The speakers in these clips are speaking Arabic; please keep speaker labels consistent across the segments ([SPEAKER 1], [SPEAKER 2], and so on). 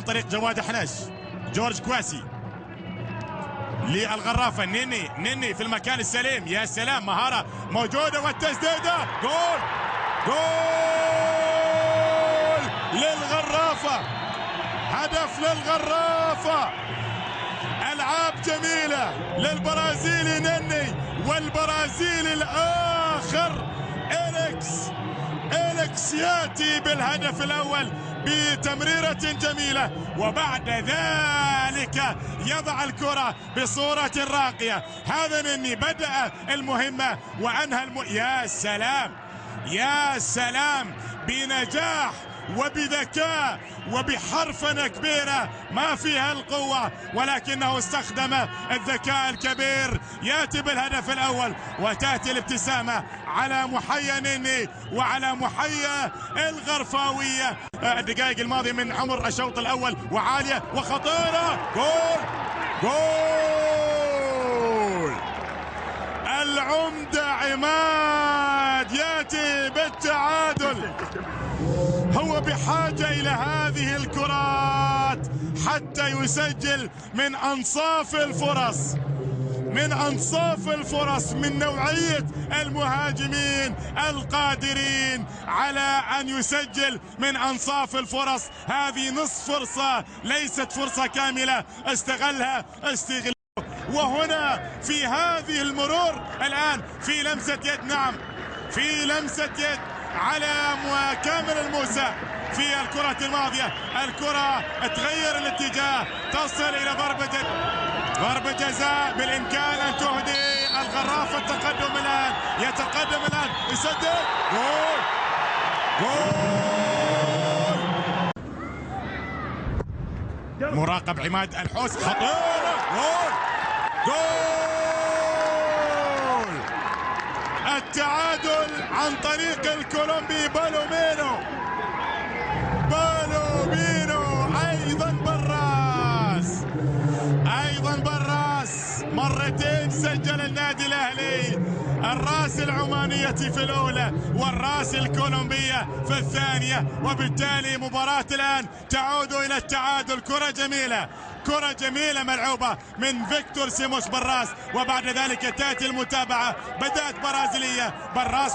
[SPEAKER 1] طريق جواد حنش. جورج كواسي للغرافة. نني في المكان السليم. يا سلام، مهارة موجودة والتسديدة. جول جول للغرافة، هدف للغرافة. ألعاب جميلة للبرازيلي نني، والبرازيلي الآخر إليكس يأتي بالهدف الأول بتمريرة جميلة، وبعد ذلك يضع الكرة بصورة راقية. هذا نني بدأ المهمة وأنهى يا سلام يا سلام، بنجاح وبذكاء وبحرفنة كبيرة ما فيها القوة، ولكنه استخدم الذكاء الكبير. يأتي بالهدف الأول، وتأتي الابتسامة على محيا نني وعلى محيا الغرفاوية. الدقائق الماضية من عمر الشوط الأول، وعالية وخطيرة. جول جول العمدة عماد يأتي بالتعادل. هو بحاجة إلى هذه الكرات حتى يسجل من أنصاف الفرص، من نوعية المهاجمين القادرين على أن يسجل من أنصاف الفرص. هذه نصف فرصة، ليست فرصة كاملة، استغلها. وهنا في هذه المرور الآن في لمسة يد، نعم في لمسة يد على كامل الموسى. في الكرة الماضية الكرة تغير الاتجاه، تصل إلى ضربة جزاء. بالإمكان أن تهدي الغرافة التقدم الآن، يتقدم الآن، يسدد. جول جول مراقب عماد الحوس، خطيرة. جول التعادل عن طريق الكولومبي بالومينو. ايضا براس مرتين سجل النادي الاهلي، الراس العمانية في الاولى والراس الكولومبية في الثانية، وبالتالي مباراة الان تعود الى التعادل. كرة جميلة ملعوبة من فيكتور سيموس براس، وبعد ذلك تأتي المتابعة. بدأت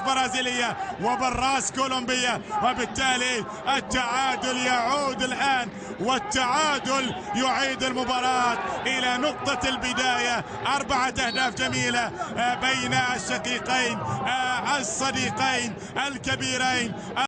[SPEAKER 1] برازيلية وبراس كولومبية، وبالتالي التعادل يعود الآن، والتعادل يعيد المباراة إلى نقطة البداية. 4 أهداف جميلة بين الشقيقين الصديقين الكبيرين.